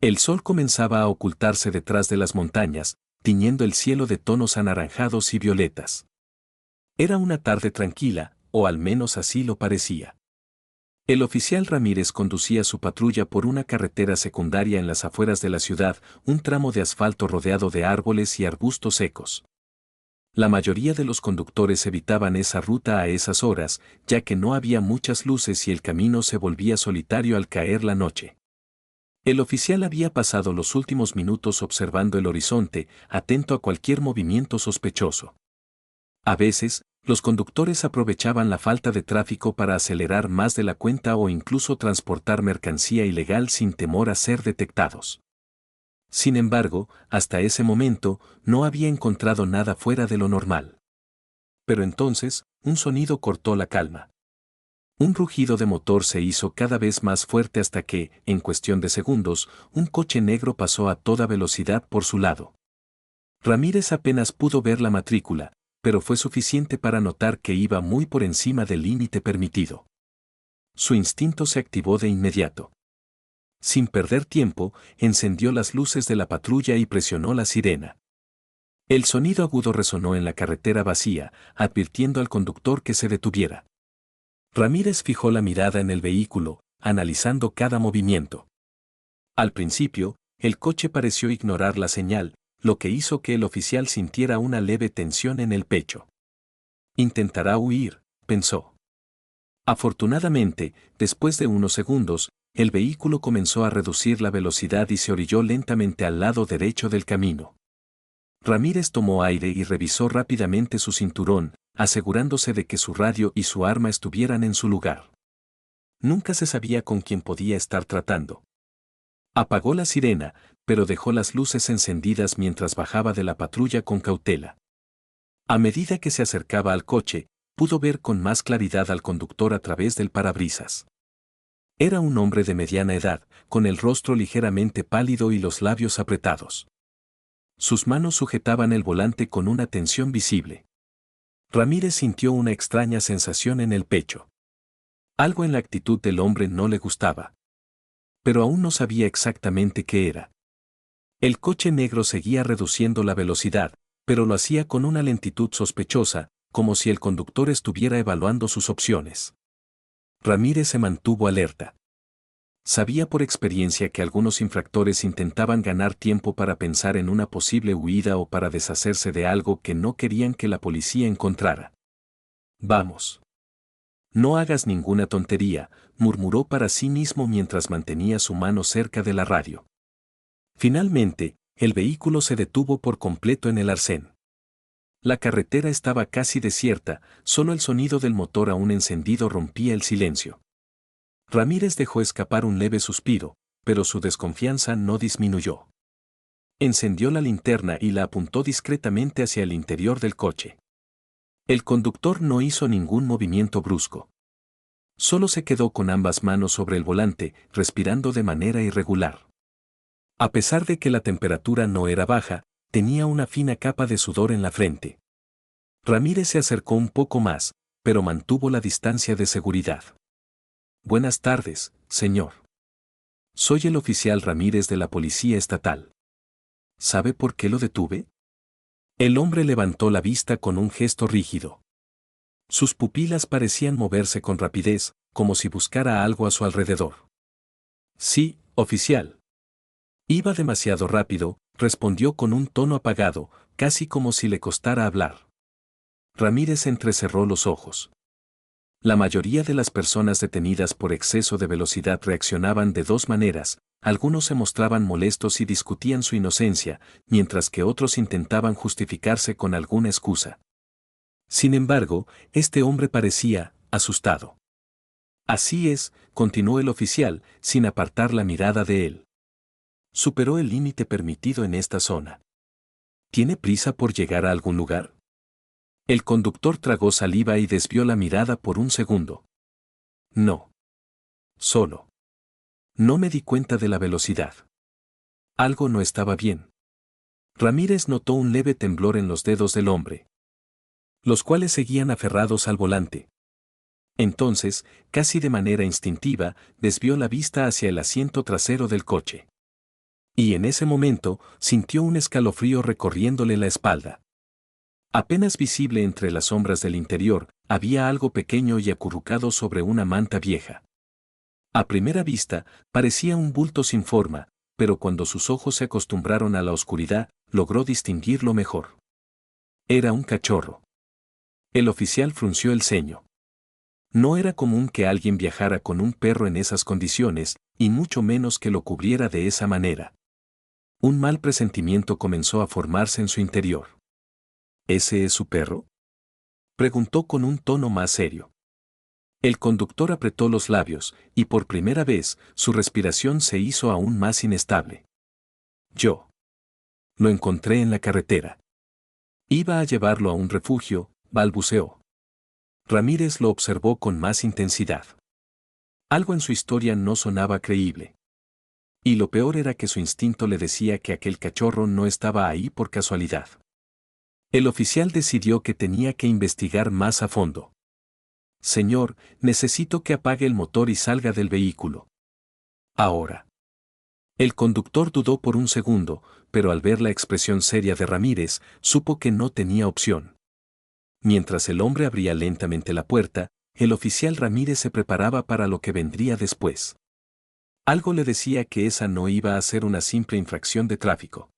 El sol comenzaba a ocultarse detrás de las montañas, tiñendo el cielo de tonos anaranjados y violetas. Era una tarde tranquila, o al menos así lo parecía. El oficial Ramírez conducía su patrulla por una carretera secundaria en las afueras de la ciudad, un tramo de asfalto rodeado de árboles y arbustos secos. La mayoría de los conductores evitaban esa ruta a esas horas, ya que no había muchas luces y el camino se volvía solitario al caer la noche. El oficial había pasado los últimos minutos observando el horizonte, atento a cualquier movimiento sospechoso. A veces, los conductores aprovechaban la falta de tráfico para acelerar más de la cuenta o incluso transportar mercancía ilegal sin temor a ser detectados. Sin embargo, hasta ese momento, no había encontrado nada fuera de lo normal. Pero entonces, un sonido cortó la calma. Un rugido de motor se hizo cada vez más fuerte hasta que, en cuestión de segundos, un coche negro pasó a toda velocidad por su lado. Ramírez apenas pudo ver la matrícula, pero fue suficiente para notar que iba muy por encima del límite permitido. Su instinto se activó de inmediato. Sin perder tiempo, encendió las luces de la patrulla y presionó la sirena. El sonido agudo resonó en la carretera vacía, advirtiendo al conductor que se detuviera. Ramírez fijó la mirada en el vehículo, analizando cada movimiento. Al principio, el coche pareció ignorar la señal, lo que hizo que el oficial sintiera una leve tensión en el pecho. Intentará huir, pensó. Afortunadamente, después de unos segundos, el vehículo comenzó a reducir la velocidad y se orilló lentamente al lado derecho del camino. Ramírez tomó aire y revisó rápidamente su cinturón, asegurándose de que su radio y su arma estuvieran en su lugar. Nunca se sabía con quién podía estar tratando. Apagó la sirena, pero dejó las luces encendidas mientras bajaba de la patrulla con cautela. A medida que se acercaba al coche, pudo ver con más claridad al conductor a través del parabrisas. Era un hombre de mediana edad, con el rostro ligeramente pálido y los labios apretados. Sus manos sujetaban el volante con una tensión visible. Ramírez sintió una extraña sensación en el pecho. Algo en la actitud del hombre no le gustaba. Pero aún no sabía exactamente qué era. El coche negro seguía reduciendo la velocidad, pero lo hacía con una lentitud sospechosa, como si el conductor estuviera evaluando sus opciones. Ramírez se mantuvo alerta. Sabía por experiencia que algunos infractores intentaban ganar tiempo para pensar en una posible huida o para deshacerse de algo que no querían que la policía encontrara. Vamos. No hagas ninguna tontería, murmuró para sí mismo mientras mantenía su mano cerca de la radio. Finalmente, el vehículo se detuvo por completo en el arcén. La carretera estaba casi desierta, solo el sonido del motor aún encendido rompía el silencio. Ramírez dejó escapar un leve suspiro, pero su desconfianza no disminuyó. Encendió la linterna y la apuntó discretamente hacia el interior del coche. El conductor no hizo ningún movimiento brusco. Solo se quedó con ambas manos sobre el volante, respirando de manera irregular. A pesar de que la temperatura no era baja, tenía una fina capa de sudor en la frente. Ramírez se acercó un poco más, pero mantuvo la distancia de seguridad. Buenas tardes, señor. Soy el oficial Ramírez de la Policía Estatal. ¿Sabe por qué lo detuve? El hombre levantó la vista con un gesto rígido. Sus pupilas parecían moverse con rapidez, como si buscara algo a su alrededor. Sí, oficial. Iba demasiado rápido, respondió con un tono apagado, casi como si le costara hablar. Ramírez entrecerró los ojos. La mayoría de las personas detenidas por exceso de velocidad reaccionaban de dos maneras: algunos se mostraban molestos y discutían su inocencia, mientras que otros intentaban justificarse con alguna excusa. Sin embargo, este hombre parecía asustado. Así es, continuó el oficial, sin apartar la mirada de él. Superó el límite permitido en esta zona. ¿Tiene prisa por llegar a algún lugar? El conductor tragó saliva y desvió la mirada por un segundo. No. Solo. No me di cuenta de la velocidad. Algo no estaba bien. Ramírez notó un leve temblor en los dedos del hombre, los cuales seguían aferrados al volante. Entonces, casi de manera instintiva, desvió la vista hacia el asiento trasero del coche. Y en ese momento sintió un escalofrío recorriéndole la espalda. Apenas visible entre las sombras del interior, había algo pequeño y acurrucado sobre una manta vieja. A primera vista, parecía un bulto sin forma, pero cuando sus ojos se acostumbraron a la oscuridad, logró distinguirlo mejor. Era un cachorro. El oficial frunció el ceño. No era común que alguien viajara con un perro en esas condiciones, y mucho menos que lo cubriera de esa manera. Un mal presentimiento comenzó a formarse en su interior. ¿Ese es su perro?, preguntó con un tono más serio. El conductor apretó los labios, y por primera vez, su respiración se hizo aún más inestable. Yo lo encontré en la carretera. Iba a llevarlo a un refugio, balbuceó. Ramírez lo observó con más intensidad. Algo en su historia no sonaba creíble. Y lo peor era que su instinto le decía que aquel cachorro no estaba ahí por casualidad. El oficial decidió que tenía que investigar más a fondo. Señor, necesito que apague el motor y salga del vehículo. Ahora. El conductor dudó por un segundo, pero al ver la expresión seria de Ramírez, supo que no tenía opción. Mientras el hombre abría lentamente la puerta, el oficial Ramírez se preparaba para lo que vendría después. Algo le decía que esa no iba a ser una simple infracción de tráfico.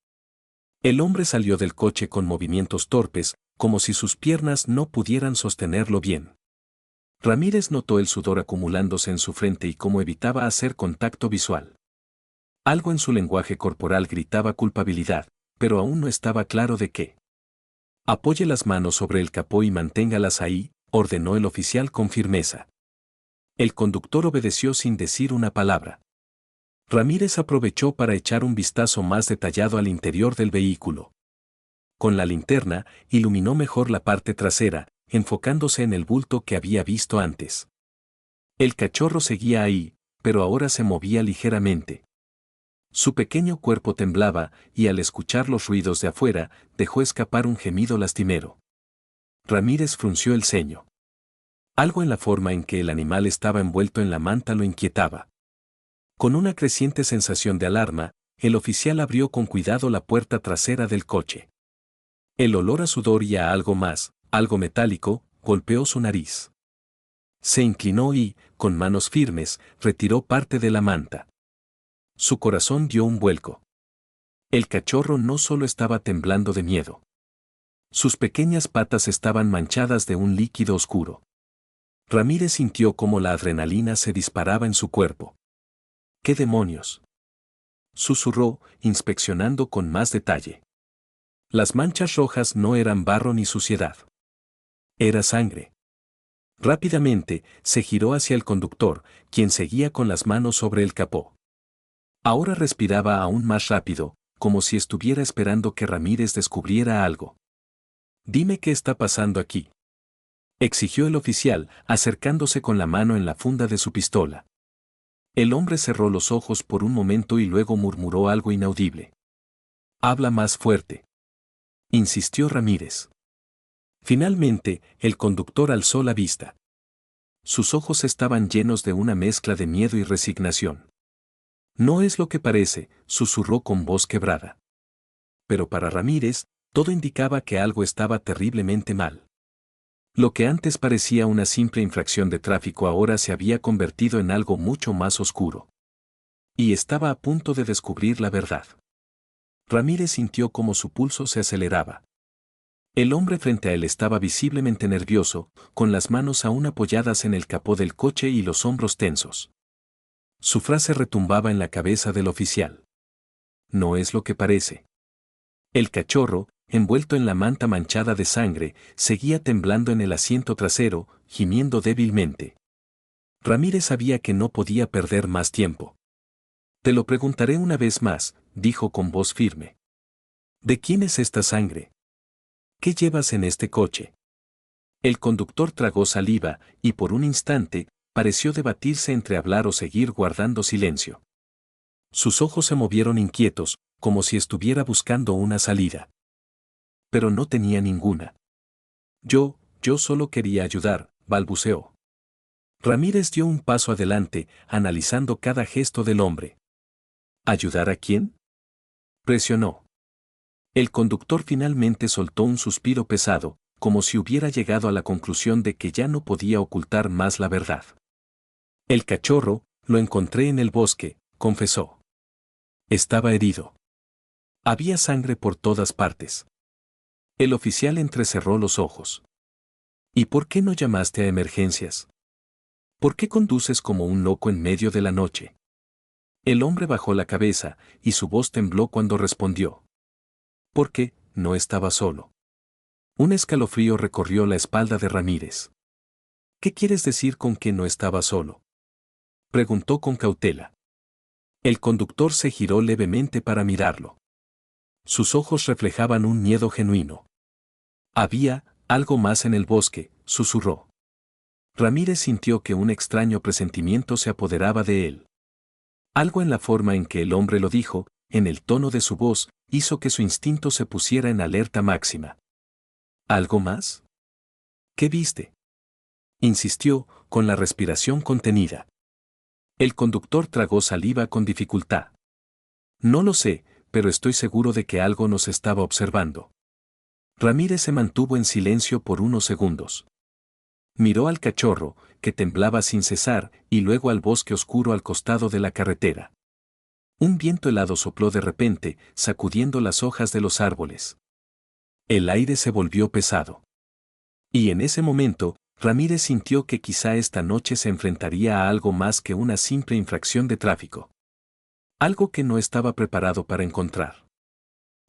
El hombre salió del coche con movimientos torpes, como si sus piernas no pudieran sostenerlo bien. Ramírez notó el sudor acumulándose en su frente y cómo evitaba hacer contacto visual. Algo en su lenguaje corporal gritaba culpabilidad, pero aún no estaba claro de qué. Apoye las manos sobre el capó y manténgalas ahí, ordenó el oficial con firmeza. El conductor obedeció sin decir una palabra. Ramírez aprovechó para echar un vistazo más detallado al interior del vehículo. Con la linterna, iluminó mejor la parte trasera, enfocándose en el bulto que había visto antes. El cachorro seguía ahí, pero ahora se movía ligeramente. Su pequeño cuerpo temblaba, y al escuchar los ruidos de afuera, dejó escapar un gemido lastimero. Ramírez frunció el ceño. Algo en la forma en que el animal estaba envuelto en la manta lo inquietaba. Con una creciente sensación de alarma, el oficial abrió con cuidado la puerta trasera del coche. El olor a sudor y a algo más, algo metálico, golpeó su nariz. Se inclinó y, con manos firmes, retiró parte de la manta. Su corazón dio un vuelco. El cachorro no solo estaba temblando de miedo. Sus pequeñas patas estaban manchadas de un líquido oscuro. Ramírez sintió cómo la adrenalina se disparaba en su cuerpo. ¿Qué demonios?, susurró, inspeccionando con más detalle. Las manchas rojas no eran barro ni suciedad. Era sangre. Rápidamente, se giró hacia el conductor, quien seguía con las manos sobre el capó. Ahora respiraba aún más rápido, como si estuviera esperando que Ramírez descubriera algo. «Dime qué está pasando aquí», exigió el oficial, acercándose con la mano en la funda de su pistola. El hombre cerró los ojos por un momento y luego murmuró algo inaudible. «Habla más fuerte», insistió Ramírez. Finalmente, el conductor alzó la vista. Sus ojos estaban llenos de una mezcla de miedo y resignación. «No es lo que parece», susurró con voz quebrada. Pero para Ramírez, todo indicaba que algo estaba terriblemente mal. Lo que antes parecía una simple infracción de tráfico ahora se había convertido en algo mucho más oscuro. Y estaba a punto de descubrir la verdad. Ramírez sintió cómo su pulso se aceleraba. El hombre frente a él estaba visiblemente nervioso, con las manos aún apoyadas en el capó del coche y los hombros tensos. Su frase retumbaba en la cabeza del oficial. «No es lo que parece». El cachorro, envuelto en la manta manchada de sangre, seguía temblando en el asiento trasero, gimiendo débilmente. Ramírez sabía que no podía perder más tiempo. «Te lo preguntaré una vez más», dijo con voz firme. «¿De quién es esta sangre? ¿Qué llevas en este coche?». El conductor tragó saliva, y por un instante, pareció debatirse entre hablar o seguir guardando silencio. Sus ojos se movieron inquietos, como si estuviera buscando una salida. Pero no tenía ninguna. Yo solo quería ayudar», balbuceó. Ramírez dio un paso adelante, analizando cada gesto del hombre. ¿Ayudar a quién?, Presionó. El conductor finalmente soltó un suspiro pesado, como si hubiera llegado a la conclusión de que ya no podía ocultar más la verdad. El cachorro, lo encontré en el bosque, confesó. Estaba herido. Había sangre por todas partes. El oficial entrecerró los ojos. ¿Y por qué no llamaste a emergencias? ¿Por qué conduces como un loco en medio de la noche? El hombre bajó la cabeza, y su voz tembló cuando respondió. Porque, no estaba solo. Un escalofrío recorrió la espalda de Ramírez. ¿Qué quieres decir con que no estaba solo? Preguntó con cautela. El conductor se giró levemente para mirarlo. Sus ojos reflejaban un miedo genuino. Había algo más en el bosque, susurró. Ramírez sintió que un extraño presentimiento se apoderaba de él. Algo en la forma en que el hombre lo dijo, en el tono de su voz, hizo que su instinto se pusiera en alerta máxima. ¿Algo más? ¿Qué viste? Insistió, con la respiración contenida. El conductor tragó saliva con dificultad. No lo sé, pero estoy seguro de que algo nos estaba observando. Ramírez se mantuvo en silencio por unos segundos. Miró al cachorro, que temblaba sin cesar, y luego al bosque oscuro al costado de la carretera. Un viento helado sopló de repente, sacudiendo las hojas de los árboles. El aire se volvió pesado. Y en ese momento, Ramírez sintió que quizá esta noche se enfrentaría a algo más que una simple infracción de tráfico. Algo que no estaba preparado para encontrar.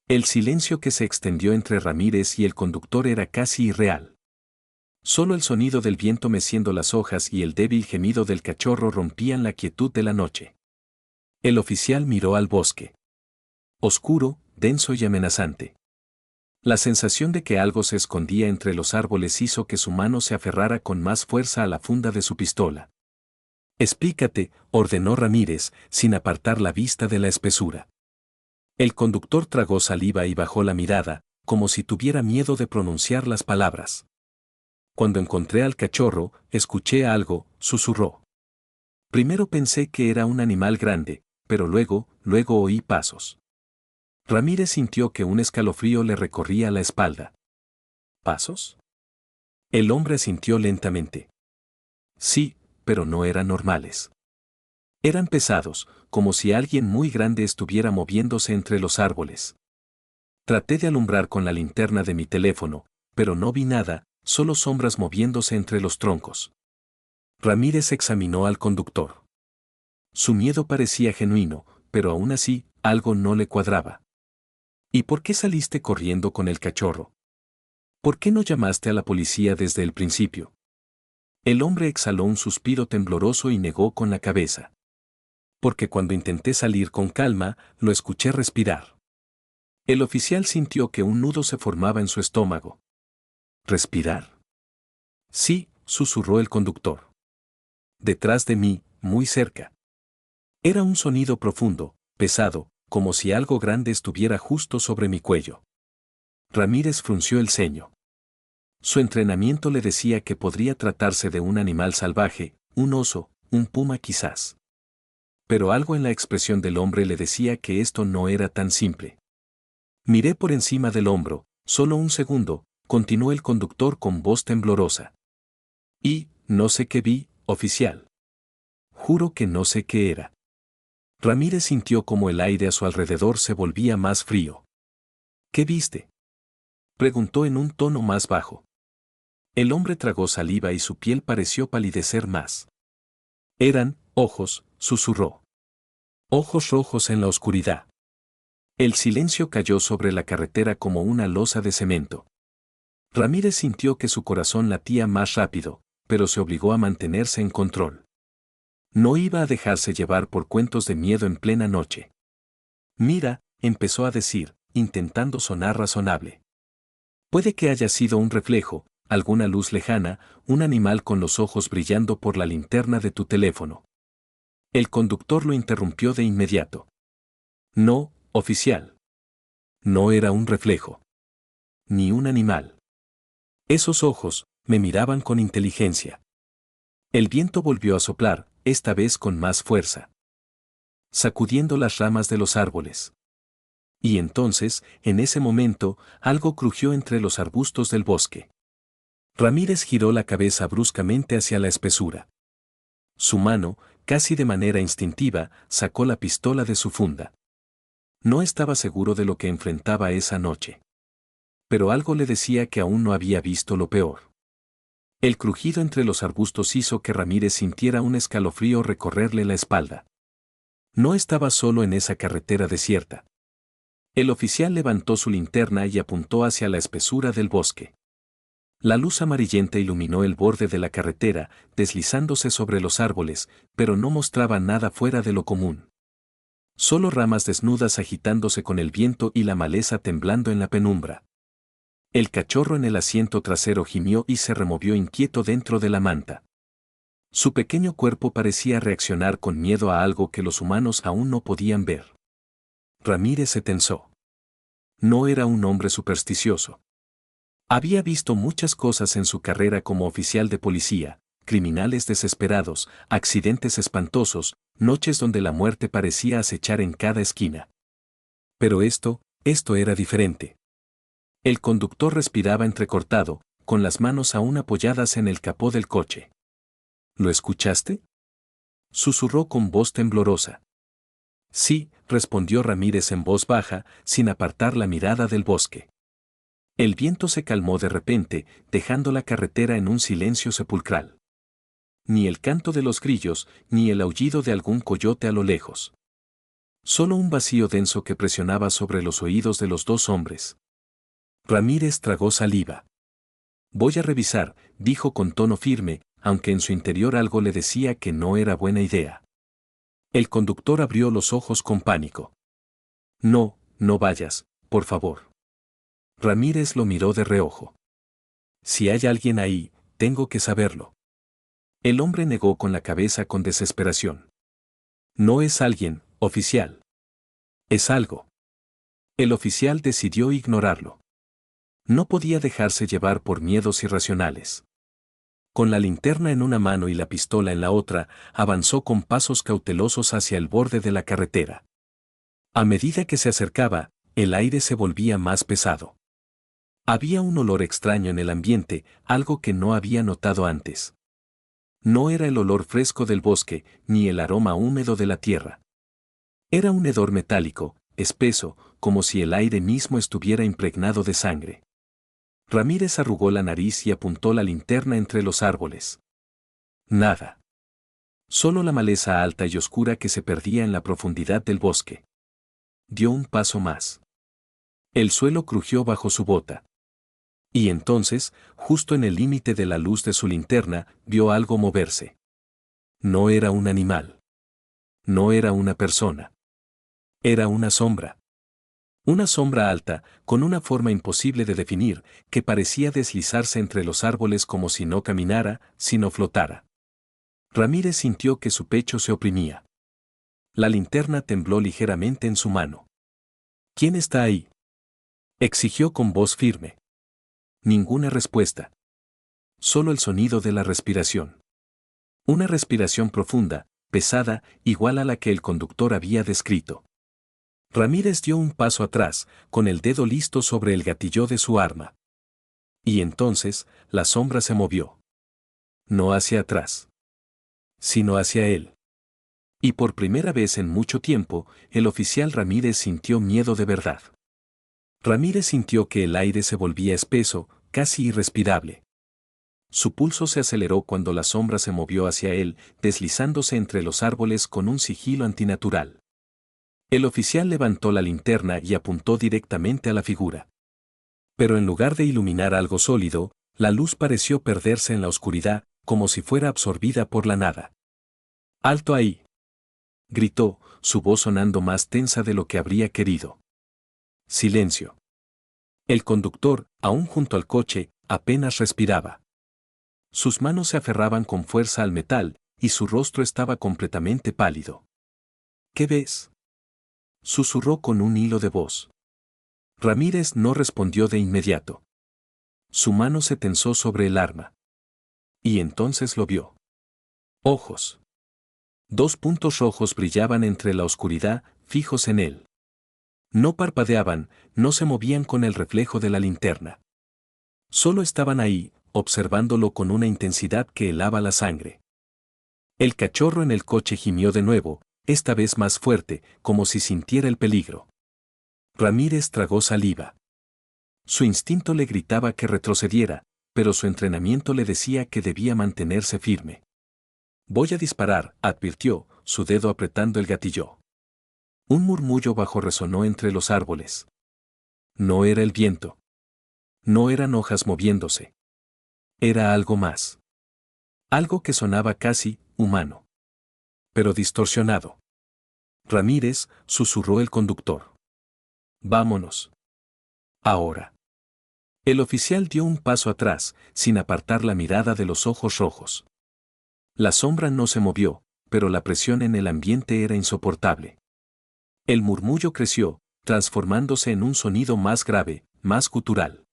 El silencio que se extendió entre Ramírez y el conductor era casi irreal. Solo el sonido del viento meciendo las hojas y el débil gemido del cachorro rompían la quietud de la noche. El oficial miró al bosque. Oscuro, denso y amenazante. La sensación de que algo se escondía entre los árboles hizo que su mano se aferrara con más fuerza a la funda de su pistola. Explícate, ordenó Ramírez, sin apartar la vista de la espesura. El conductor tragó saliva y bajó la mirada, como si tuviera miedo de pronunciar las palabras. Cuando encontré al cachorro, escuché algo, susurró. Primero pensé que era un animal grande, pero luego oí pasos. Ramírez sintió que un escalofrío le recorría la espalda. ¿Pasos? El hombre asintió lentamente. Sí, pero no eran normales. Eran pesados, como si alguien muy grande estuviera moviéndose entre los árboles. Traté de alumbrar con la linterna de mi teléfono, pero no vi nada, solo sombras moviéndose entre los troncos. Ramírez examinó al conductor. Su miedo parecía genuino, pero aún así, algo no le cuadraba. ¿Y por qué saliste corriendo con el cachorro? ¿Por qué no llamaste a la policía desde el principio? El hombre exhaló un suspiro tembloroso y negó con la cabeza. Porque cuando intenté salir con calma, lo escuché respirar. El oficial sintió que un nudo se formaba en su estómago. ¿Respirar? Sí, susurró el conductor. Detrás de mí, muy cerca. Era un sonido profundo, pesado, como si algo grande estuviera justo sobre mi cuello. Ramírez frunció el ceño. Su entrenamiento le decía que podría tratarse de un animal salvaje, un oso, un puma quizás. Pero algo en la expresión del hombre le decía que esto no era tan simple. Miré por encima del hombro, solo un segundo, continuó el conductor con voz temblorosa. Y, no sé qué vi, oficial. Juro que no sé qué era. Ramírez sintió como el aire a su alrededor se volvía más frío. ¿Qué viste? Preguntó en un tono más bajo. El hombre tragó saliva y su piel pareció palidecer más. Eran ojos, susurró. Ojos rojos en la oscuridad. El silencio cayó sobre la carretera como una losa de cemento. Ramírez sintió que su corazón latía más rápido, pero se obligó a mantenerse en control. No iba a dejarse llevar por cuentos de miedo en plena noche. Mira, empezó a decir, intentando sonar razonable. Puede que haya sido un reflejo, alguna luz lejana, un animal con los ojos brillando por la linterna de tu teléfono. El conductor lo interrumpió de inmediato. No, oficial. No era un reflejo. Ni un animal. Esos ojos me miraban con inteligencia. El viento volvió a soplar, esta vez con más fuerza, sacudiendo las ramas de los árboles. Y entonces, en ese momento, algo crujió entre los arbustos del bosque. Ramírez giró la cabeza bruscamente hacia la espesura. Su mano, casi de manera instintiva, sacó la pistola de su funda. No estaba seguro de lo que enfrentaba esa noche. Pero algo le decía que aún no había visto lo peor. El crujido entre los arbustos hizo que Ramírez sintiera un escalofrío recorrerle la espalda. No estaba solo en esa carretera desierta. El oficial levantó su linterna y apuntó hacia la espesura del bosque. La luz amarillenta iluminó el borde de la carretera, deslizándose sobre los árboles, pero no mostraba nada fuera de lo común. Solo ramas desnudas agitándose con el viento y la maleza temblando en la penumbra. El cachorro en el asiento trasero gimió y se removió inquieto dentro de la manta. Su pequeño cuerpo parecía reaccionar con miedo a algo que los humanos aún no podían ver. Ramírez se tensó. No era un hombre supersticioso. Había visto muchas cosas en su carrera como oficial de policía, criminales desesperados, accidentes espantosos, noches donde la muerte parecía acechar en cada esquina. Pero esto era diferente. El conductor respiraba entrecortado, con las manos aún apoyadas en el capó del coche. ¿Lo escuchaste?, susurró con voz temblorosa. Sí, respondió Ramírez en voz baja, sin apartar la mirada del bosque. El viento se calmó de repente, dejando la carretera en un silencio sepulcral. Ni el canto de los grillos, ni el aullido de algún coyote a lo lejos. Solo un vacío denso que presionaba sobre los oídos de los dos hombres. Ramírez tragó saliva. Voy a revisar, dijo con tono firme, aunque en su interior algo le decía que no era buena idea. El conductor abrió los ojos con pánico. No, no vayas, por favor. Ramírez lo miró de reojo. Si hay alguien ahí, tengo que saberlo. El hombre negó con la cabeza con desesperación. No es alguien, oficial. Es algo. El oficial decidió ignorarlo. No podía dejarse llevar por miedos irracionales. Con la linterna en una mano y la pistola en la otra, avanzó con pasos cautelosos hacia el borde de la carretera. A medida que se acercaba, el aire se volvía más pesado. Había un olor extraño en el ambiente, algo que no había notado antes. No era el olor fresco del bosque, ni el aroma húmedo de la tierra. Era un hedor metálico, espeso, como si el aire mismo estuviera impregnado de sangre. Ramírez arrugó la nariz y apuntó la linterna entre los árboles. Nada. Solo la maleza alta y oscura que se perdía en la profundidad del bosque. Dio un paso más. El suelo crujió bajo su bota. Y entonces, justo en el límite de la luz de su linterna, vio algo moverse. No era un animal. No era una persona. Era una sombra. Una sombra alta, con una forma imposible de definir, que parecía deslizarse entre los árboles como si no caminara, sino flotara. Ramírez sintió que su pecho se oprimía. La linterna tembló ligeramente en su mano. ¿Quién está ahí?, exigió con voz firme. Ninguna respuesta. Solo el sonido de la respiración. Una respiración profunda, pesada, igual a la que el conductor había descrito. Ramírez dio un paso atrás, con el dedo listo sobre el gatillo de su arma. Y entonces, la sombra se movió. No hacia atrás, sino hacia él. Y por primera vez en mucho tiempo, el oficial Ramírez sintió miedo de verdad. Ramírez sintió que el aire se volvía espeso, casi irrespirable. Su pulso se aceleró cuando la sombra se movió hacia él, deslizándose entre los árboles con un sigilo antinatural. El oficial levantó la linterna y apuntó directamente a la figura. Pero en lugar de iluminar algo sólido, la luz pareció perderse en la oscuridad, como si fuera absorbida por la nada. ¡Alto ahí!, gritó, su voz sonando más tensa de lo que habría querido. Silencio. El conductor, aún junto al coche, apenas respiraba. Sus manos se aferraban con fuerza al metal, y su rostro estaba completamente pálido. ¿Qué ves?, susurró con un hilo de voz. Ramírez no respondió de inmediato. Su mano se tensó sobre el arma. Y entonces lo vio. Ojos. 2 puntos rojos brillaban entre la oscuridad, fijos en él. No parpadeaban, no se movían con el reflejo de la linterna. Solo estaban ahí, observándolo con una intensidad que helaba la sangre. El cachorro en el coche gimió de nuevo, esta vez más fuerte, como si sintiera el peligro. Ramírez tragó saliva. Su instinto le gritaba que retrocediera, pero su entrenamiento le decía que debía mantenerse firme. Voy a disparar, advirtió, su dedo apretando el gatillo. Un murmullo bajo resonó entre los árboles. No era el viento. No eran hojas moviéndose. Era algo más. Algo que sonaba casi humano. Pero distorsionado. Ramírez, susurró el conductor. Vámonos. Ahora. El oficial dio un paso atrás, sin apartar la mirada de los ojos rojos. La sombra no se movió, pero la presión en el ambiente era insoportable. El murmullo creció, transformándose en un sonido más grave, más gutural.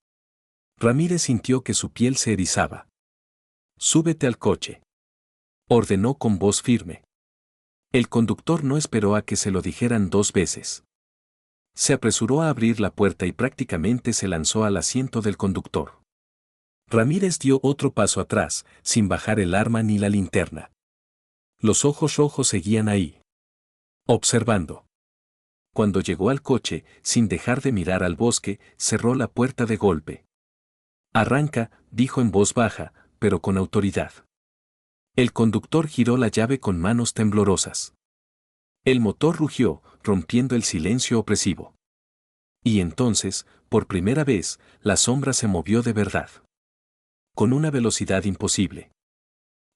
Ramírez sintió que su piel se erizaba. Súbete al coche. Ordenó con voz firme. El conductor no esperó a que se lo dijeran 2 veces. Se apresuró a abrir la puerta y prácticamente se lanzó al asiento del conductor. Ramírez dio otro paso atrás, sin bajar el arma ni la linterna. Los ojos rojos seguían ahí. Observando. Cuando llegó al coche, sin dejar de mirar al bosque, cerró la puerta de golpe. Arranca, dijo en voz baja, pero con autoridad. El conductor giró la llave con manos temblorosas. El motor rugió, rompiendo el silencio opresivo. Y entonces, por primera vez, la sombra se movió de verdad. Con una velocidad imposible.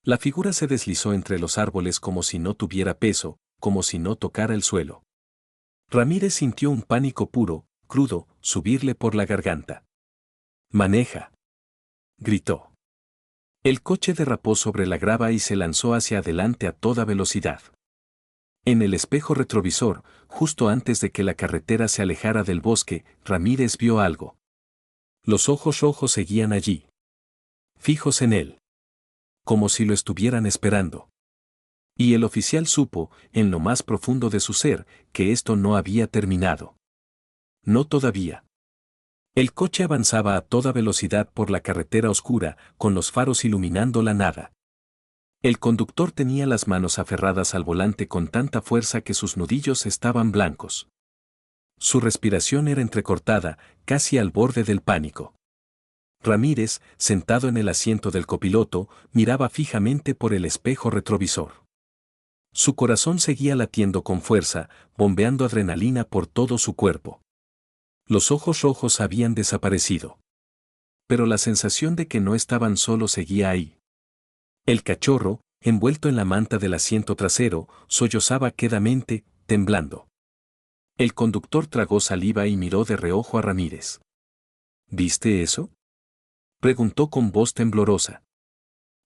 La figura se deslizó entre los árboles como si no tuviera peso, como si no tocara el suelo. Ramírez sintió un pánico puro, crudo, subirle por la garganta. «Maneja», gritó. El coche derrapó sobre la grava y se lanzó hacia adelante a toda velocidad. En el espejo retrovisor, justo antes de que la carretera se alejara del bosque, Ramírez vio algo. Los ojos rojos seguían allí. Fijos en él. Como si lo estuvieran esperando. Y el oficial supo, en lo más profundo de su ser, que esto no había terminado. No todavía. El coche avanzaba a toda velocidad por la carretera oscura, con los faros iluminando la nada. El conductor tenía las manos aferradas al volante con tanta fuerza que sus nudillos estaban blancos. Su respiración era entrecortada, casi al borde del pánico. Ramírez, sentado en el asiento del copiloto, miraba fijamente por el espejo retrovisor. Su corazón seguía latiendo con fuerza, bombeando adrenalina por todo su cuerpo. Los ojos rojos habían desaparecido. Pero la sensación de que no estaban solos seguía ahí. El cachorro, envuelto en la manta del asiento trasero, sollozaba quedamente, temblando. El conductor tragó saliva y miró de reojo a Ramírez. ¿Viste eso?, preguntó con voz temblorosa.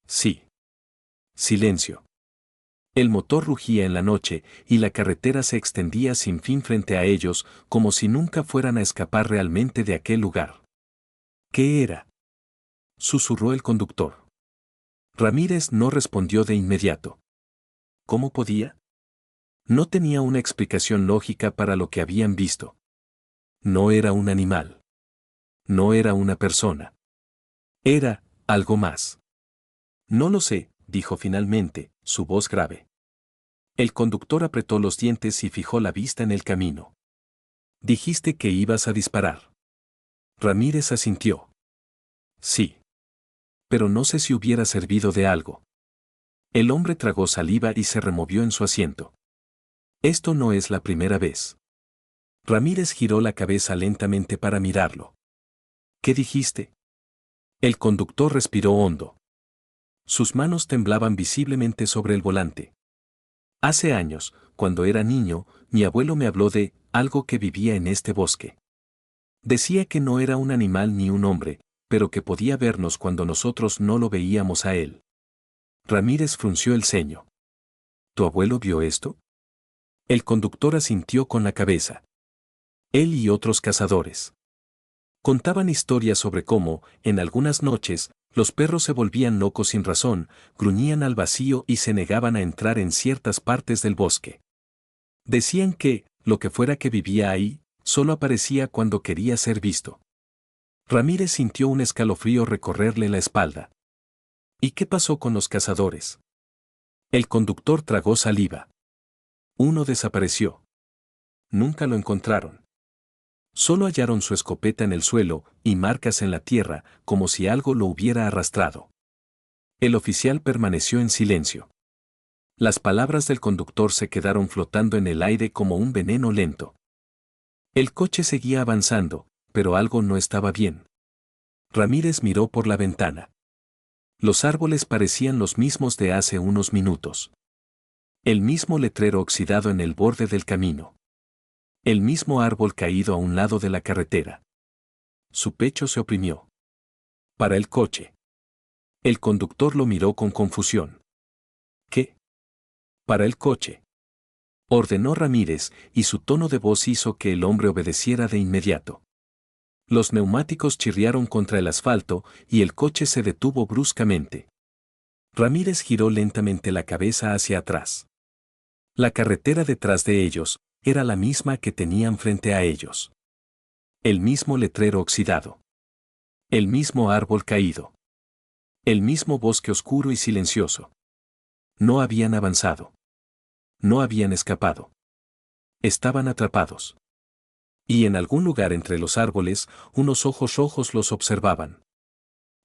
Sí. Silencio. El motor rugía en la noche, y la carretera se extendía sin fin frente a ellos, como si nunca fueran a escapar realmente de aquel lugar. ¿Qué era?, susurró el conductor. Ramírez no respondió de inmediato. ¿Cómo podía? No tenía una explicación lógica para lo que habían visto. No era un animal. No era una persona. Era algo más. No lo sé, dijo finalmente, su voz grave. El conductor apretó los dientes y fijó la vista en el camino. Dijiste que ibas a disparar. Ramírez asintió. Sí. Pero no sé si hubiera servido de algo. El hombre tragó saliva y se removió en su asiento. Esto no es la primera vez. Ramírez giró la cabeza lentamente para mirarlo. ¿Qué dijiste? El conductor respiró hondo. Sus manos temblaban visiblemente sobre el volante. Hace años, cuando era niño, mi abuelo me habló de algo que vivía en este bosque. Decía que no era un animal ni un hombre, pero que podía vernos cuando nosotros no lo veíamos a él. Ramírez frunció el ceño. ¿Tu abuelo vio esto? El conductor asintió con la cabeza. Él y otros cazadores contaban historias sobre cómo, en algunas noches, los perros se volvían locos sin razón, gruñían al vacío y se negaban a entrar en ciertas partes del bosque. Decían que, lo que fuera que vivía ahí, Solo aparecía cuando quería ser visto. Ramírez sintió un escalofrío recorrerle la espalda. ¿Y qué pasó con los cazadores? El conductor tragó saliva. Uno desapareció. Nunca lo encontraron. Solo hallaron su escopeta en el suelo y marcas en la tierra, como si algo lo hubiera arrastrado. El oficial permaneció en silencio. Las palabras del conductor se quedaron flotando en el aire como un veneno lento. El coche seguía avanzando, pero algo no estaba bien. Ramírez miró por la ventana. Los árboles parecían los mismos de hace unos minutos. El mismo letrero oxidado en el borde del camino. El mismo árbol caído a un lado de la carretera. Su pecho se oprimió. Para el coche. El conductor lo miró con confusión. ¿Qué? Para el coche. Ordenó Ramírez, y su tono de voz hizo que el hombre obedeciera de inmediato. Los neumáticos chirriaron contra el asfalto y el coche se detuvo bruscamente. Ramírez giró lentamente la cabeza hacia atrás. La carretera detrás de ellos era la misma que tenían frente a ellos. El mismo letrero oxidado. El mismo árbol caído. El mismo bosque oscuro y silencioso. No habían avanzado. No habían escapado. Estaban atrapados. Y en algún lugar entre los árboles, unos ojos rojos los observaban.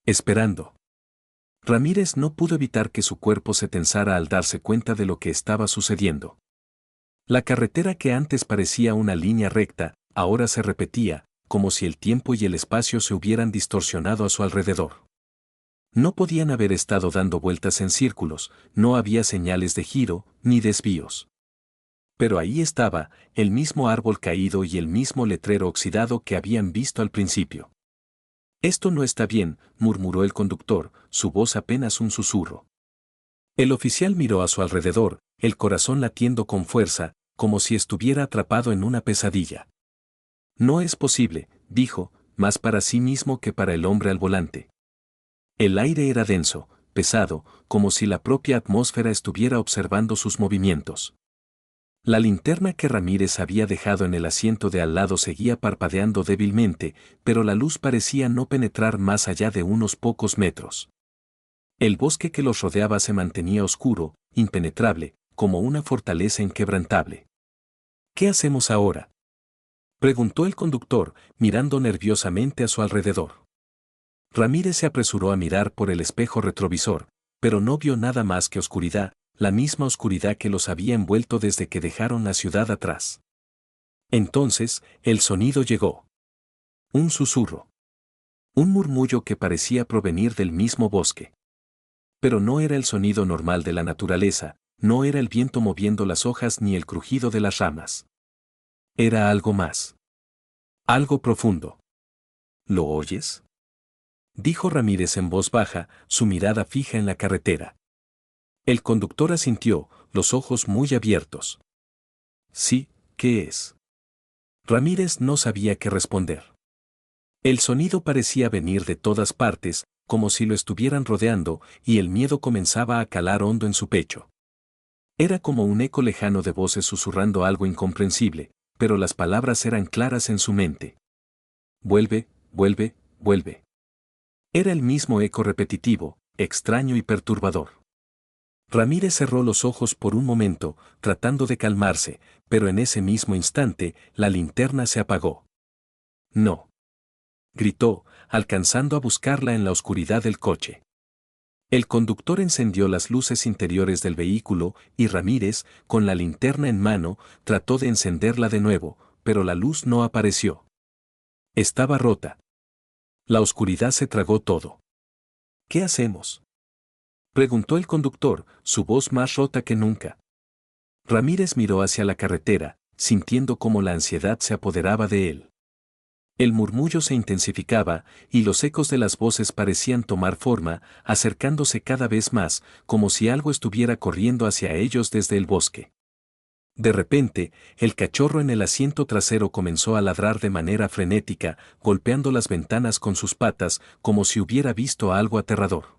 Esperando. Ramírez no pudo evitar que su cuerpo se tensara al darse cuenta de lo que estaba sucediendo. La carretera que antes parecía una línea recta, ahora se repetía, como si el tiempo y el espacio se hubieran distorsionado a su alrededor. No podían haber estado dando vueltas en círculos, no había señales de giro, ni desvíos. Pero ahí estaba, el mismo árbol caído y el mismo letrero oxidado que habían visto al principio. Esto no está bien, murmuró el conductor, su voz apenas un susurro. El oficial miró a su alrededor, el corazón latiendo con fuerza, como si estuviera atrapado en una pesadilla. No es posible, dijo, más para sí mismo que para el hombre al volante. El aire era denso, pesado, como si la propia atmósfera estuviera observando sus movimientos. La linterna que Ramírez había dejado en el asiento de al lado seguía parpadeando débilmente, pero la luz parecía no penetrar más allá de unos pocos metros. El bosque que los rodeaba se mantenía oscuro, impenetrable, como una fortaleza inquebrantable. ¿Qué hacemos ahora?, preguntó el conductor, mirando nerviosamente a su alrededor. Ramírez se apresuró a mirar por el espejo retrovisor, pero no vio nada más que oscuridad, la misma oscuridad que los había envuelto desde que dejaron la ciudad atrás. Entonces, el sonido llegó. Un susurro. Un murmullo que parecía provenir del mismo bosque. Pero no era el sonido normal de la naturaleza, no era el viento moviendo las hojas ni el crujido de las ramas. Era algo más. Algo profundo. ¿Lo oyes?, dijo Ramírez en voz baja, su mirada fija en la carretera. El conductor asintió, los ojos muy abiertos. Sí, ¿qué es? Ramírez no sabía qué responder. El sonido parecía venir de todas partes, como si lo estuvieran rodeando, y el miedo comenzaba a calar hondo en su pecho. Era como un eco lejano de voces susurrando algo incomprensible, pero las palabras eran claras en su mente. Vuelve, vuelve, vuelve. Era el mismo eco repetitivo, extraño y perturbador. Ramírez cerró los ojos por un momento, tratando de calmarse, pero en ese mismo instante, la linterna se apagó. No, gritó, alcanzando a buscarla en la oscuridad del coche. El conductor encendió las luces interiores del vehículo y Ramírez, con la linterna en mano, trató de encenderla de nuevo, pero la luz no apareció. Estaba rota. La oscuridad se tragó todo. ¿Qué hacemos?, preguntó el conductor, su voz más rota que nunca. Ramírez miró hacia la carretera, sintiendo cómo la ansiedad se apoderaba de él. El murmullo se intensificaba, y los ecos de las voces parecían tomar forma, acercándose cada vez más, como si algo estuviera corriendo hacia ellos desde el bosque. De repente, el cachorro en el asiento trasero comenzó a ladrar de manera frenética, golpeando las ventanas con sus patas, como si hubiera visto algo aterrador.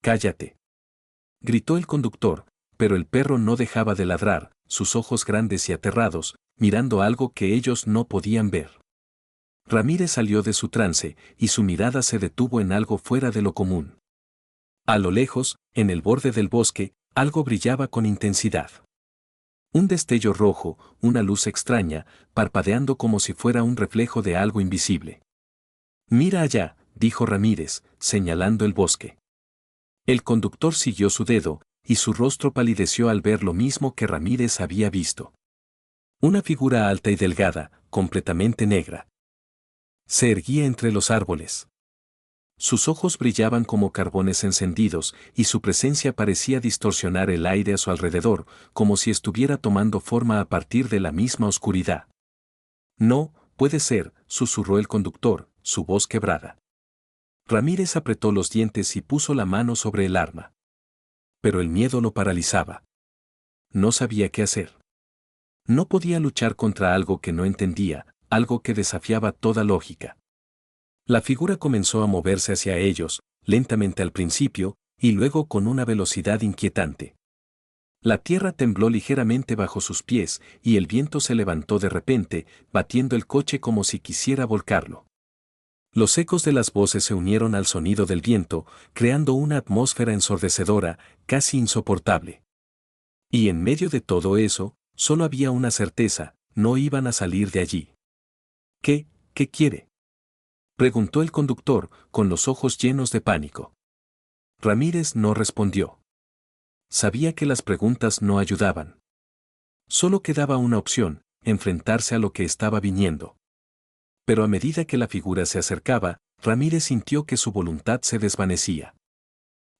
«¡Cállate!», gritó el conductor, pero el perro no dejaba de ladrar, sus ojos grandes y aterrados, mirando algo que ellos no podían ver. Ramírez salió de su trance, y su mirada se detuvo en algo fuera de lo común. A lo lejos, en el borde del bosque, algo brillaba con intensidad. Un destello rojo, una luz extraña, parpadeando como si fuera un reflejo de algo invisible. «Mira allá», dijo Ramírez, señalando el bosque. El conductor siguió su dedo, y su rostro palideció al ver lo mismo que Ramírez había visto. Una figura alta y delgada, completamente negra. Se erguía entre los árboles. Sus ojos brillaban como carbones encendidos, y su presencia parecía distorsionar el aire a su alrededor, como si estuviera tomando forma a partir de la misma oscuridad. «No, puede ser», susurró el conductor, su voz quebrada. Ramírez apretó los dientes y puso la mano sobre el arma. Pero el miedo lo paralizaba. No sabía qué hacer. No podía luchar contra algo que no entendía, algo que desafiaba toda lógica. La figura comenzó a moverse hacia ellos, lentamente al principio, y luego con una velocidad inquietante. La tierra tembló ligeramente bajo sus pies, y el viento se levantó de repente, batiendo el coche como si quisiera volcarlo. Los ecos de las voces se unieron al sonido del viento, creando una atmósfera ensordecedora, casi insoportable. Y en medio de todo eso, solo había una certeza: no iban a salir de allí. ¿Qué quiere?», preguntó el conductor, con los ojos llenos de pánico. Ramírez no respondió. Sabía que las preguntas no ayudaban. Solo quedaba una opción: enfrentarse a lo que estaba viniendo. Pero a medida que la figura se acercaba, Ramírez sintió que su voluntad se desvanecía.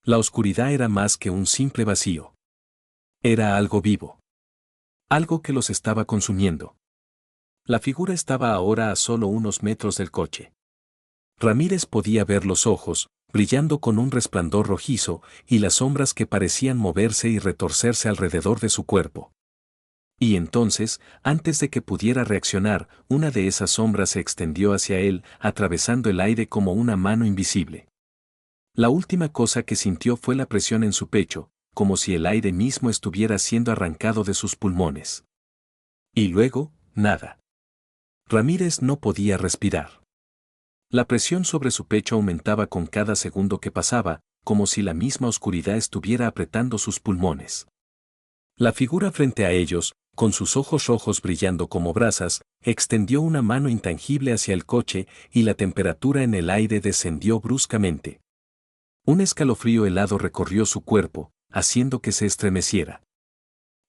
La oscuridad era más que un simple vacío. Era algo vivo. Algo que los estaba consumiendo. La figura estaba ahora a solo unos metros del coche. Ramírez podía ver los ojos, brillando con un resplandor rojizo, y las sombras que parecían moverse y retorcerse alrededor de su cuerpo. Y entonces, antes de que pudiera reaccionar, una de esas sombras se extendió hacia él, atravesando el aire como una mano invisible. La última cosa que sintió fue la presión en su pecho, como si el aire mismo estuviera siendo arrancado de sus pulmones. Y luego, nada. Ramírez no podía respirar. La presión sobre su pecho aumentaba con cada segundo que pasaba, como si la misma oscuridad estuviera apretando sus pulmones. La figura frente a ellos, con sus ojos rojos brillando como brasas, extendió una mano intangible hacia el coche, y la temperatura en el aire descendió bruscamente. Un escalofrío helado recorrió su cuerpo, haciendo que se estremeciera.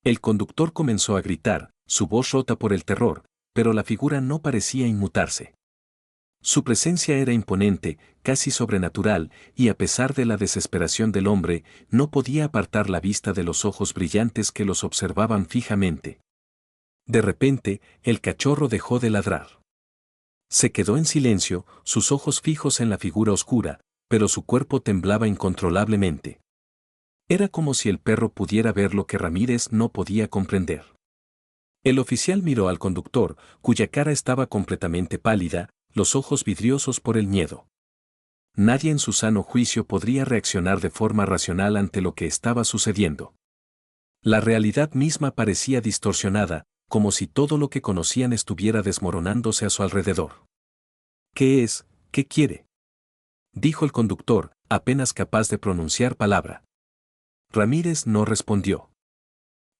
El conductor comenzó a gritar, su voz rota por el terror, pero la figura no parecía inmutarse. Su presencia era imponente, casi sobrenatural, y a pesar de la desesperación del hombre, no podía apartar la vista de los ojos brillantes que los observaban fijamente. De repente, el cachorro dejó de ladrar. Se quedó en silencio, sus ojos fijos en la figura oscura, pero su cuerpo temblaba incontrolablemente. Era como si el perro pudiera ver lo que Ramírez no podía comprender. El oficial miró al conductor, cuya cara estaba completamente pálida, los ojos vidriosos por el miedo. Nadie en su sano juicio podría reaccionar de forma racional ante lo que estaba sucediendo. La realidad misma parecía distorsionada, como si todo lo que conocían estuviera desmoronándose a su alrededor. «¿Qué es? ¿Qué quiere?», dijo el conductor, apenas capaz de pronunciar palabra. Ramírez no respondió.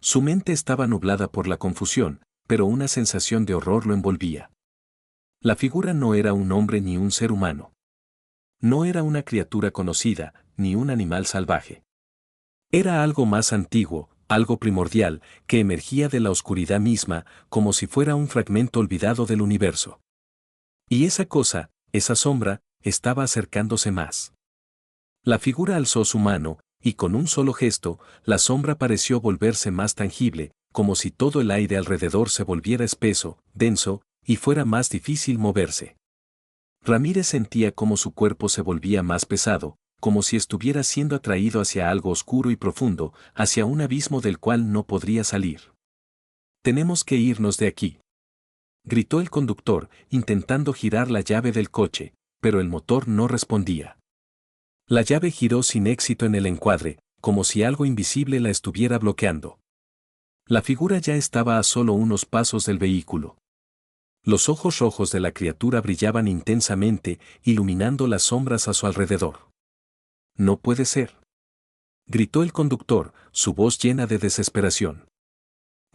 Su mente estaba nublada por la confusión, pero una sensación de horror lo envolvía. La figura no era un hombre ni un ser humano. No era una criatura conocida, ni un animal salvaje. Era algo más antiguo, algo primordial, que emergía de la oscuridad misma, como si fuera un fragmento olvidado del universo. Y esa cosa, esa sombra, estaba acercándose más. La figura alzó su mano, y con un solo gesto, la sombra pareció volverse más tangible, como si todo el aire alrededor se volviera espeso, denso, y fuera más difícil moverse. Ramírez sentía cómo su cuerpo se volvía más pesado, como si estuviera siendo atraído hacia algo oscuro y profundo, hacia un abismo del cual no podría salir. «Tenemos que irnos de aquí», gritó el conductor, intentando girar la llave del coche, pero el motor no respondía. La llave giró sin éxito en el encuadre, como si algo invisible la estuviera bloqueando. La figura ya estaba a solo unos pasos del vehículo. Los ojos rojos de la criatura brillaban intensamente, iluminando las sombras a su alrededor. «No puede ser», gritó el conductor, su voz llena de desesperación.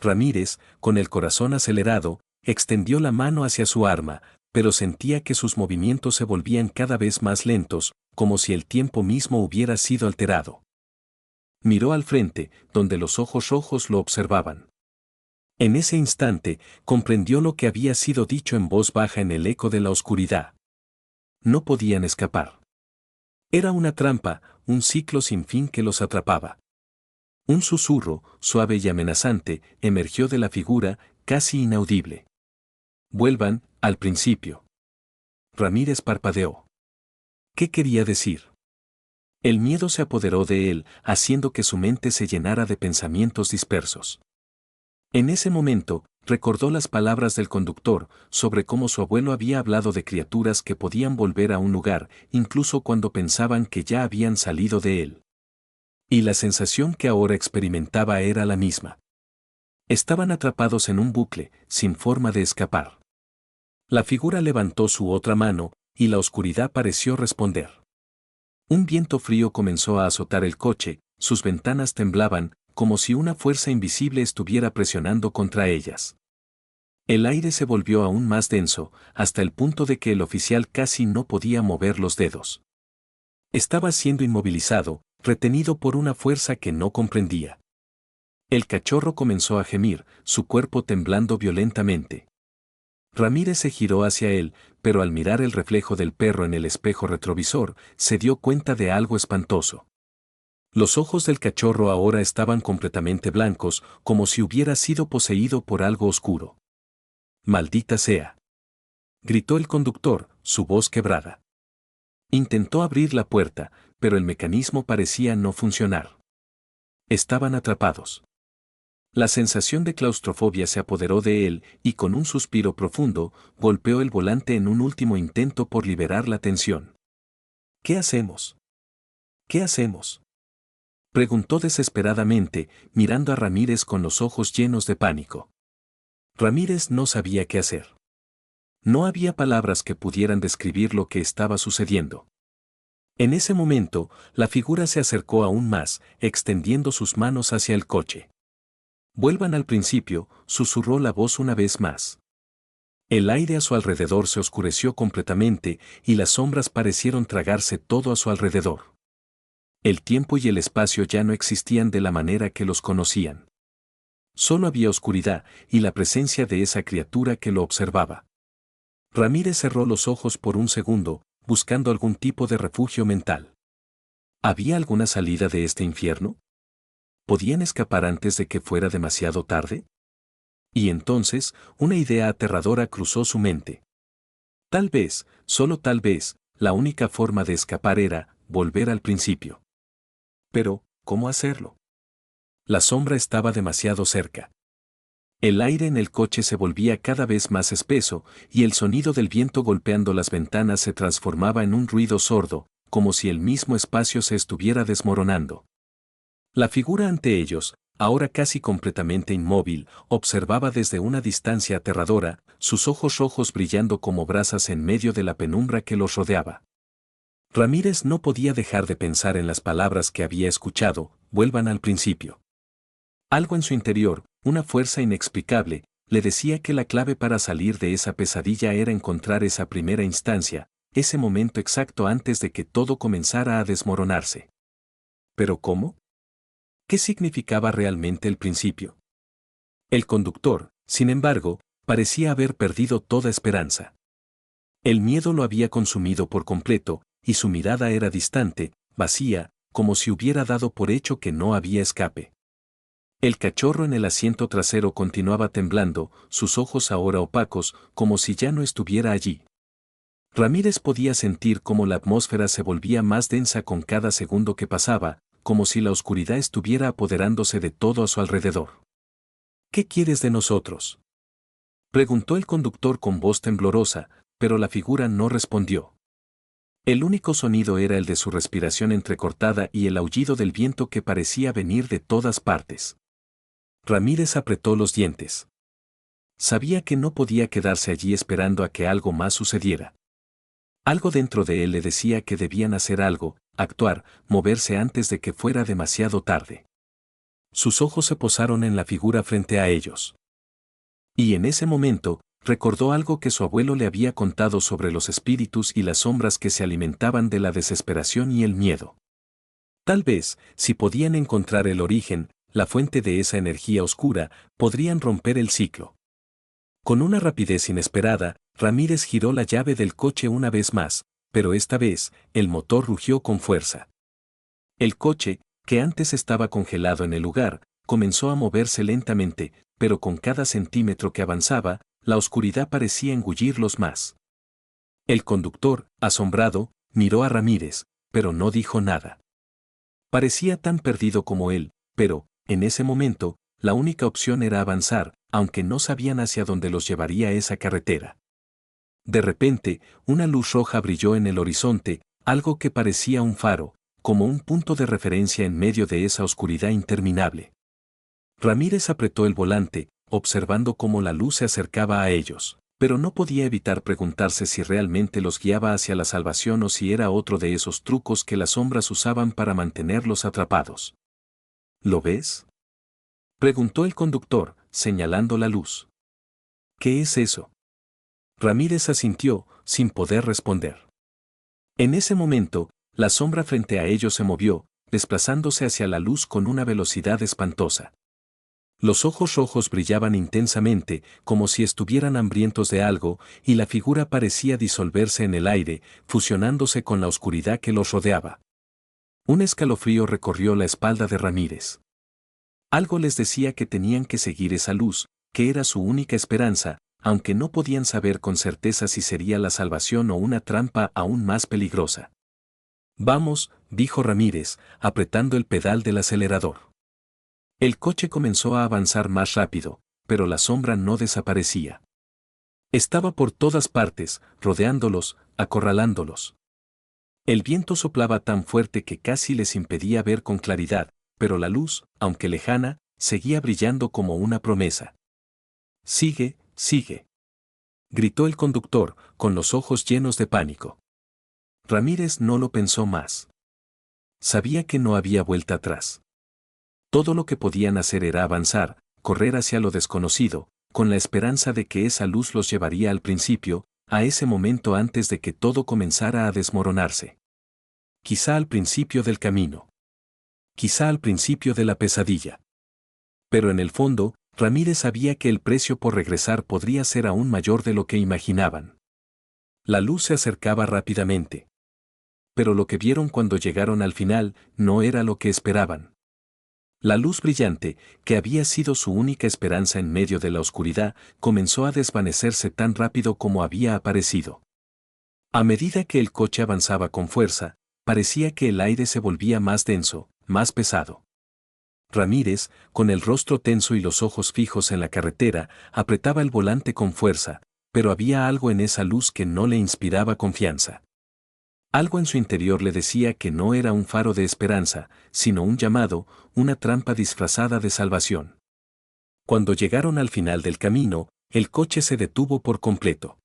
Ramírez, con el corazón acelerado, extendió la mano hacia su arma, pero sentía que sus movimientos se volvían cada vez más lentos, como si el tiempo mismo hubiera sido alterado. Miró al frente, donde los ojos rojos lo observaban. En ese instante, comprendió lo que había sido dicho en voz baja en el eco de la oscuridad. No podían escapar. Era una trampa, un ciclo sin fin que los atrapaba. Un susurro, suave y amenazante, emergió de la figura, casi inaudible. «Vuelvan, al principio». Ramírez parpadeó. ¿Qué quería decir? El miedo se apoderó de él, haciendo que su mente se llenara de pensamientos dispersos. En ese momento, recordó las palabras del conductor sobre cómo su abuelo había hablado de criaturas que podían volver a un lugar, incluso cuando pensaban que ya habían salido de él. Y la sensación que ahora experimentaba era la misma. Estaban atrapados en un bucle, sin forma de escapar. La figura levantó su otra mano, y la oscuridad pareció responder. Un viento frío comenzó a azotar el coche, sus ventanas temblaban, como si una fuerza invisible estuviera presionando contra ellas. El aire se volvió aún más denso, hasta el punto de que el oficial casi no podía mover los dedos. Estaba siendo inmovilizado, retenido por una fuerza que no comprendía. El cachorro comenzó a gemir, su cuerpo temblando violentamente. Ramírez se giró hacia él, pero al mirar el reflejo del perro en el espejo retrovisor, se dio cuenta de algo espantoso. Los ojos del cachorro ahora estaban completamente blancos, como si hubiera sido poseído por algo oscuro. «Maldita sea», gritó el conductor, su voz quebrada. Intentó abrir la puerta, pero el mecanismo parecía no funcionar. Estaban atrapados. La sensación de claustrofobia se apoderó de él y con un suspiro profundo, golpeó el volante en un último intento por liberar la tensión. «¿Qué hacemos? ¿Qué hacemos?», preguntó desesperadamente, mirando a Ramírez con los ojos llenos de pánico. Ramírez no sabía qué hacer. No había palabras que pudieran describir lo que estaba sucediendo. En ese momento, la figura se acercó aún más, extendiendo sus manos hacia el coche. «Vuelvan al principio», susurró la voz una vez más. El aire a su alrededor se oscureció completamente y las sombras parecieron tragarse todo a su alrededor. El tiempo y el espacio ya no existían de la manera que los conocían. Solo había oscuridad y la presencia de esa criatura que lo observaba. Ramírez cerró los ojos por un segundo, buscando algún tipo de refugio mental. ¿Había alguna salida de este infierno? ¿Podían escapar antes de que fuera demasiado tarde? Y entonces, una idea aterradora cruzó su mente. Tal vez, solo tal vez, la única forma de escapar era volver al principio. Pero, ¿cómo hacerlo? La sombra estaba demasiado cerca. El aire en el coche se volvía cada vez más espeso, y el sonido del viento golpeando las ventanas se transformaba en un ruido sordo, como si el mismo espacio se estuviera desmoronando. La figura ante ellos, ahora casi completamente inmóvil, observaba desde una distancia aterradora, sus ojos rojos brillando como brasas en medio de la penumbra que los rodeaba. Ramírez no podía dejar de pensar en las palabras que había escuchado: «Vuelvan al principio». Algo en su interior, una fuerza inexplicable, le decía que la clave para salir de esa pesadilla era encontrar esa primera instancia, ese momento exacto antes de que todo comenzara a desmoronarse. ¿Pero cómo? ¿Qué significaba realmente el principio? El conductor, sin embargo, parecía haber perdido toda esperanza. El miedo lo había consumido por completo, y su mirada era distante, vacía, como si hubiera dado por hecho que no había escape. El cachorro en el asiento trasero continuaba temblando, sus ojos ahora opacos, como si ya no estuviera allí. Ramírez podía sentir cómo la atmósfera se volvía más densa con cada segundo que pasaba, como si la oscuridad estuviera apoderándose de todo a su alrededor. «¿Qué quieres de nosotros?», preguntó el conductor con voz temblorosa, pero la figura no respondió. El único sonido era el de su respiración entrecortada y el aullido del viento que parecía venir de todas partes. Ramírez apretó los dientes. Sabía que no podía quedarse allí esperando a que algo más sucediera. Algo dentro de él le decía que debían hacer algo, actuar, moverse antes de que fuera demasiado tarde. Sus ojos se posaron en la figura frente a ellos. Y en ese momento, recordó algo que su abuelo le había contado sobre los espíritus y las sombras que se alimentaban de la desesperación y el miedo. Tal vez, si podían encontrar el origen, la fuente de esa energía oscura, podrían romper el ciclo. Con una rapidez inesperada, Ramírez giró la llave del coche una vez más, pero esta vez, el motor rugió con fuerza. El coche, que antes estaba congelado en el lugar, comenzó a moverse lentamente, pero con cada centímetro que avanzaba, la oscuridad parecía engullirlos más. El conductor, asombrado, miró a Ramírez, pero no dijo nada. Parecía tan perdido como él, pero, en ese momento, la única opción era avanzar, aunque no sabían hacia dónde los llevaría esa carretera. De repente, una luz roja brilló en el horizonte, algo que parecía un faro, como un punto de referencia en medio de esa oscuridad interminable. Ramírez apretó el volante, observando cómo la luz se acercaba a ellos, pero no podía evitar preguntarse si realmente los guiaba hacia la salvación o si era otro de esos trucos que las sombras usaban para mantenerlos atrapados. ¿Lo ves?, preguntó el conductor, señalando la luz. ¿Qué es eso? Ramírez asintió, sin poder responder. En ese momento, la sombra frente a ellos se movió, desplazándose hacia la luz con una velocidad espantosa. Los ojos rojos brillaban intensamente, como si estuvieran hambrientos de algo, y la figura parecía disolverse en el aire, fusionándose con la oscuridad que los rodeaba. Un escalofrío recorrió la espalda de Ramírez. Algo les decía que tenían que seguir esa luz, que era su única esperanza, aunque no podían saber con certeza si sería la salvación o una trampa aún más peligrosa. Vamos, dijo Ramírez, apretando el pedal del acelerador. El coche comenzó a avanzar más rápido, pero la sombra no desaparecía. Estaba por todas partes, rodeándolos, acorralándolos. El viento soplaba tan fuerte que casi les impedía ver con claridad, pero la luz, aunque lejana, seguía brillando como una promesa. «Sigue, sigue», gritó el conductor, con los ojos llenos de pánico. Ramírez no lo pensó más. Sabía que no había vuelta atrás. Todo lo que podían hacer era avanzar, correr hacia lo desconocido, con la esperanza de que esa luz los llevaría al principio, a ese momento antes de que todo comenzara a desmoronarse. Quizá al principio del camino. Quizá al principio de la pesadilla. Pero en el fondo, Ramírez sabía que el precio por regresar podría ser aún mayor de lo que imaginaban. La luz se acercaba rápidamente. Pero lo que vieron cuando llegaron al final no era lo que esperaban. La luz brillante, que había sido su única esperanza en medio de la oscuridad, comenzó a desvanecerse tan rápido como había aparecido. A medida que el coche avanzaba con fuerza, parecía que el aire se volvía más denso, más pesado. Ramírez, con el rostro tenso y los ojos fijos en la carretera, apretaba el volante con fuerza, pero había algo en esa luz que no le inspiraba confianza. Algo en su interior le decía que no era un faro de esperanza, sino un llamado, una trampa disfrazada de salvación. Cuando llegaron al final del camino, el coche se detuvo por completo.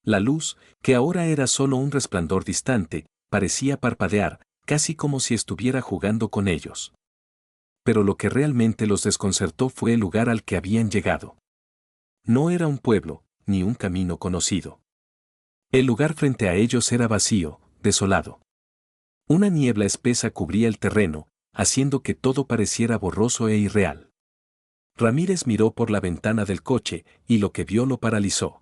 La luz, que ahora era solo un resplandor distante, parecía parpadear, casi como si estuviera jugando con ellos. Pero lo que realmente los desconcertó fue el lugar al que habían llegado. No era un pueblo, ni un camino conocido. El lugar frente a ellos era vacío, desolado. Una niebla espesa cubría el terreno, haciendo que todo pareciera borroso e irreal. Ramírez miró por la ventana del coche, y lo que vio lo paralizó.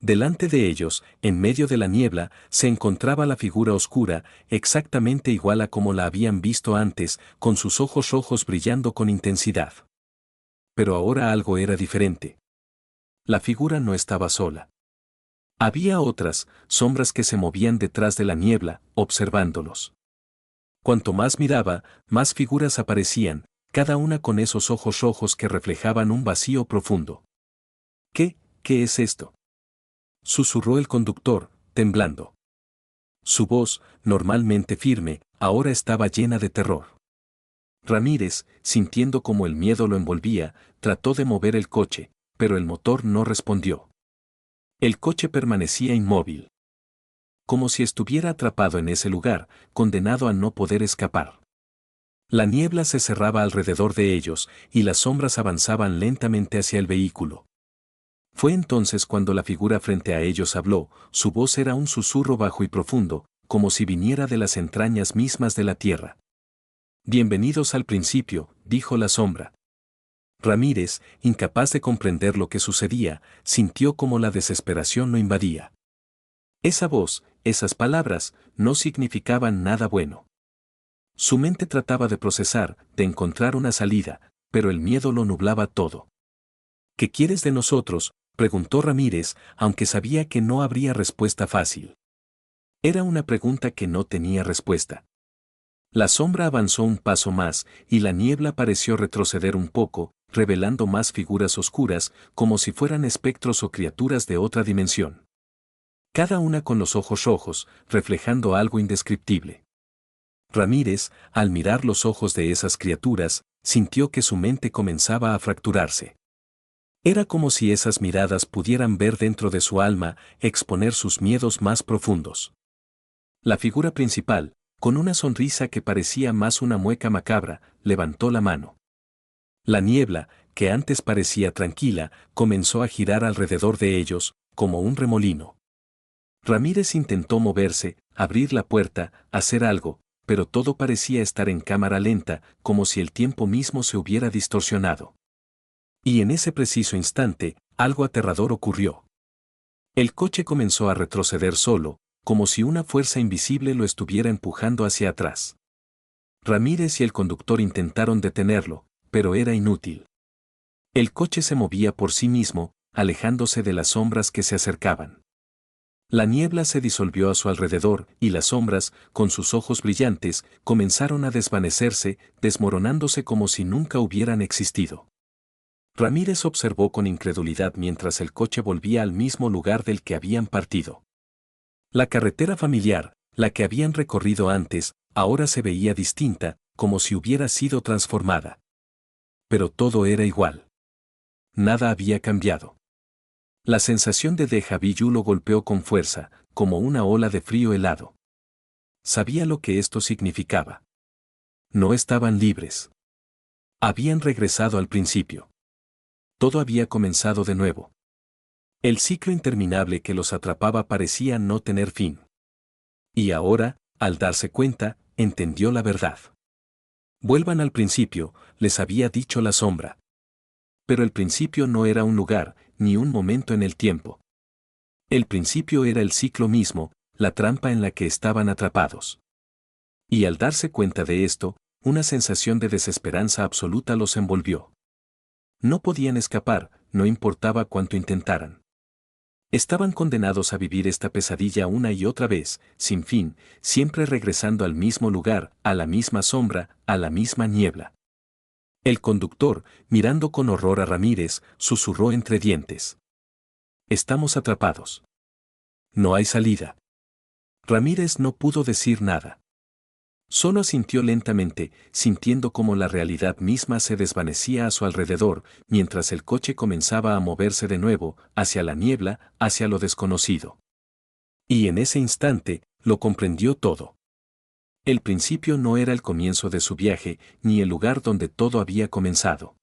Delante de ellos, en medio de la niebla, se encontraba la figura oscura, exactamente igual a como la habían visto antes, con sus ojos rojos brillando con intensidad. Pero ahora algo era diferente. La figura no estaba sola. Había otras, sombras que se movían detrás de la niebla, observándolos. Cuanto más miraba, más figuras aparecían, cada una con esos ojos rojos que reflejaban un vacío profundo. ¿Qué es esto?, susurró el conductor, temblando. Su voz, normalmente firme, ahora estaba llena de terror. Ramírez, sintiendo como el miedo lo envolvía, trató de mover el coche, pero el motor no respondió. El coche permanecía inmóvil. Como si estuviera atrapado en ese lugar, condenado a no poder escapar. La niebla se cerraba alrededor de ellos, y las sombras avanzaban lentamente hacia el vehículo. Fue entonces cuando la figura frente a ellos habló, su voz era un susurro bajo y profundo, como si viniera de las entrañas mismas de la tierra. Bienvenidos al principio, dijo la sombra. Ramírez, incapaz de comprender lo que sucedía, sintió como la desesperación lo invadía. Esa voz, esas palabras, no significaban nada bueno. Su mente trataba de procesar, de encontrar una salida, pero el miedo lo nublaba todo. ¿Qué quieres de nosotros?, preguntó Ramírez, aunque sabía que no habría respuesta fácil. Era una pregunta que no tenía respuesta. La sombra avanzó un paso más, y la niebla pareció retroceder un poco, revelando más figuras oscuras, como si fueran espectros o criaturas de otra dimensión. Cada una con los ojos rojos, reflejando algo indescriptible. Ramírez, al mirar los ojos de esas criaturas, sintió que su mente comenzaba a fracturarse. Era como si esas miradas pudieran ver dentro de su alma, exponer sus miedos más profundos. La figura principal, con una sonrisa que parecía más una mueca macabra, levantó la mano. La niebla, que antes parecía tranquila, comenzó a girar alrededor de ellos, como un remolino. Ramírez intentó moverse, abrir la puerta, hacer algo, pero todo parecía estar en cámara lenta, como si el tiempo mismo se hubiera distorsionado. Y en ese preciso instante, algo aterrador ocurrió. El coche comenzó a retroceder solo, como si una fuerza invisible lo estuviera empujando hacia atrás. Ramírez y el conductor intentaron detenerlo, pero era inútil. El coche se movía por sí mismo, alejándose de las sombras que se acercaban. La niebla se disolvió a su alrededor, y las sombras, con sus ojos brillantes, comenzaron a desvanecerse, desmoronándose como si nunca hubieran existido. Ramírez observó con incredulidad mientras el coche volvía al mismo lugar del que habían partido. La carretera familiar, la que habían recorrido antes, ahora se veía distinta, como si hubiera sido transformada. Pero todo era igual. Nada había cambiado. La sensación de déjà vu lo golpeó con fuerza, como una ola de frío helado. Sabía lo que esto significaba. No estaban libres. Habían regresado al principio. Todo había comenzado de nuevo. El ciclo interminable que los atrapaba parecía no tener fin. Y ahora, al darse cuenta, entendió la verdad. Vuelvan al principio, les había dicho la sombra. Pero el principio no era un lugar, ni un momento en el tiempo. El principio era el ciclo mismo, la trampa en la que estaban atrapados. Y al darse cuenta de esto, una sensación de desesperanza absoluta los envolvió. No podían escapar, no importaba cuánto intentaran. Estaban condenados a vivir esta pesadilla una y otra vez, sin fin, siempre regresando al mismo lugar, a la misma sombra, a la misma niebla. El conductor, mirando con horror a Ramírez, susurró entre dientes. Estamos atrapados. No hay salida. Ramírez no pudo decir nada. Solo asintió lentamente, sintiendo como la realidad misma se desvanecía a su alrededor, mientras el coche comenzaba a moverse de nuevo, hacia la niebla, hacia lo desconocido. Y en ese instante, lo comprendió todo. El principio no era el comienzo de su viaje, ni el lugar donde todo había comenzado.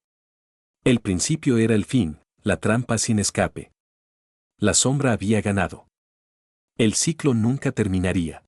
El principio era el fin, la trampa sin escape. La sombra había ganado. El ciclo nunca terminaría.